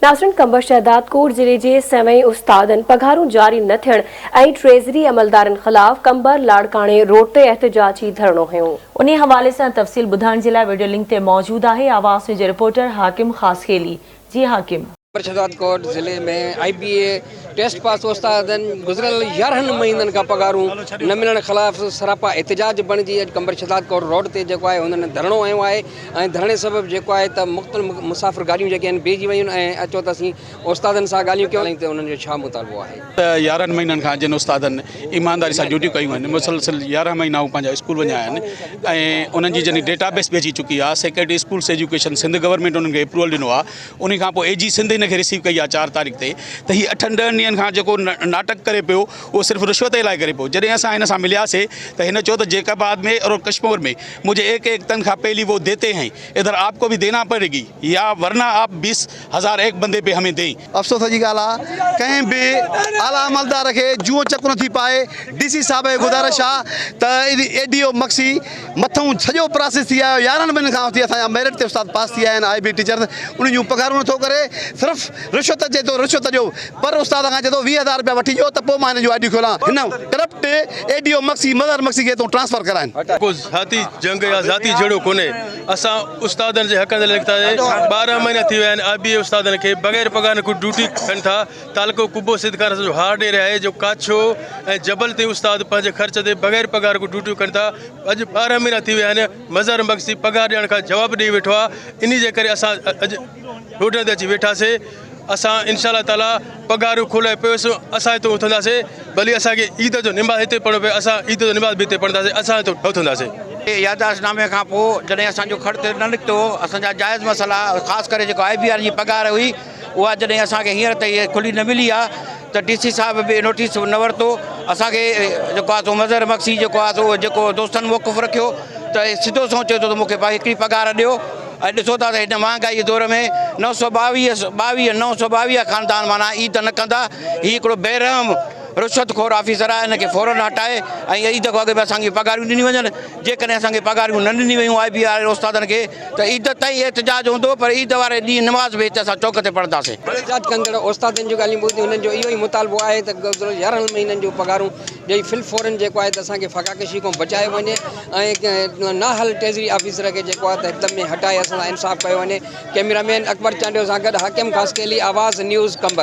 नाज़रीन, कंबर शहदाद कोट ज़िले जे सवई उस्तादन पघारूं जारी न थियण ऐं ट्रेज़री अमलदारनि ख़िलाफ़ कंबर लाड़काणे रोड ते एहतजाजी धरणो हुयो। उन हवाले सां तफ़सील ॿुधाइण जे लाइ वीडियो लिंक ते मौजूद आहे आवाज़ जे रिपोर्टर हाकिम ख़ासखेली। जी हाकिम। शहदाद कोट ज़िले में IBA टेस्ट पास उस्तादन गुज़िरियल 11 महीननि का पगारूं न मिलण ख़िलाफ़ सरापा एहतजाज बणिजी अॼु कंबर शहदाद कोट रोड ते जेको आहे हुननि धरणो हयो आहे ऐं धरणे सबबि जेको आहे त मुख़्तलिफ़ मुसाफ़िर गाॾियूं जेके आहिनि बीहिजी वयूं ऐं अचो त असीं उस्तादनि सां ॻाल्हियूं कयूं त उन्हनि जो छा मुतालबो आहे। 11 महीननि खां जिन उस्तादनि ईमानदारी सां ड्यूटियूं कयूं आहिनि, मुसलसल 11 महीना हू पंहिंजा स्कूल वञा आहिनि ऐं उन्हनि जी जॾहिं डेटाबेस बि अची चुकी आहे। Secretary schools education Sindh government उन्हनि खे अप्रूवल ॾिनो आहे। उन खां पोइ AG सिंध हिन खे रिसीव कई आहे 4 तारीख़ ते त हीअ 8-10 ॾींहंनि खां जेको नाटक करे पियो उहो सिर्फ़ु रिश्वत जे लाइ करे पियो। जॾहिं असां हिन सां मिलियासीं त हिन चयो त जैकाबाद में और कश्मीर में मुझे एक तनख्वाह पहली वो देते हैं, इधर आपको भी देना पड़ेगी या वरना आप 20,000 एक बंदे पे हमें दें। अफ़सोस जी ॻाल्हि आहे, कंहिं बि आला अमलदार खे जूअं चक नथी पाए। DC साहिब जी गुज़ारिश आहे त ADO मक्सी मथां सॼो प्रोसेस थी आयो। 11 महीननि खां वठी असांजा मेरिट ते उस्ताद पास थी आया आहिनि। IB टीचर उन जूं पघारूं नथो करे, सिर्फ़ु रिश्वत अचे थो। रिश्वत जो पर उस्ताद खां चए थो 20,000 रुपया वठी ॾियो त पोइ मां हिन जो ID खोलां। हिन corrupt ADO Maksi mother Maksi खे तूं ट्रांसफर कराइनि। को ज़ाती जंग या ज़ाती जहिड़ो कोन्हे। असां उस्तादनि जे हक़ जे लाइ निकितासीं। 12 महीना थी विया आहिनि IBA उस्तादनि खे बग़ैर पघार को ड्यूटी कनि था। तालको कुबो सिद्धकार जो हार्ड एरिया आहे, जो काछो ऐं जबल ते उस्ताद पंहिंजे ख़र्च ते बग़ैर पघार को ड्यूटियूं कनि था। अॼु 12 महीना थी विया आहिनि, मज़हर मक्सी पघार ॾियण खां जवाबु ॾेई वेठो आहे। इन जे करे असां अॼु रोडनि ते अची वेठासीं। असां इंशाअल्लाह ताला पघारूं खोलाए पियोसि असां हिते उथंदासीं। भली असांखे ईद जो निमाज़ हिते पढ़णो पए, असां ईद जो निमाज़ बि हिते पढ़ंदासीं। असां हिते उथंदासीं। याददाश्तनामे खां पोइ जॾहिं असांजो ख़र्च न निकितो, असांजा जाइज़ मसइला ख़ासि करे जेको IBR जी पघार हुई उहा जॾहिं असांखे हींअर ताईं खुली न मिली आहे त DC साहिब बि नोटिस न वरितो। असांखे जेको आहे सो मज़हर मक्सी जेको आहे सो जेको दोस्तनि मौक़ुफ़ रखियो त सिधो सोचे थो त मूंखे भाई हिकिड़ी पघार ॾियो। ऐं ॾिसो था त हिन महांगाई दौर में 922 ख़ानदान माना ईद न कंदा। हीउ हिकिड़ो बेरहम रिश्वतखोर ऑफिसर आहे, हिनखे फ़ौरन हटाए ऐं ईद खां अॻु में असांखे पघारियूं ॾिनी वञनि। जेकॾहिं असांखे पघारियूं न ॾिनी वयूं IBR उस्तादनि खे त ईद ताईं एहतजाज हूंदो, पर ईद वारे ॾींहुं नमाज़ बि हिते असां चौक ते पढ़ंदासीं। एहतजाज कंदड़ उस्तादनि जूं ॻाल्हियूं ॿुधी उन्हनि जो इहो ई मुतालबो आहे त 11 महीननि जूं पघारूं ॾेई फिल फ़ौरन जेको आहे त असांखे फ़काकशी खां बचायो वञे ऐं नाहल ट्रेज़री ऑफिसर खे जेको आहे त हिकदमि में हटाए असां सां इंसाफ़ कयो वञे। कैमरामैन अकबर चांडियो सां गॾु हाकिम ख़ासखेली, आवाज़ न्यूज़ कंबर।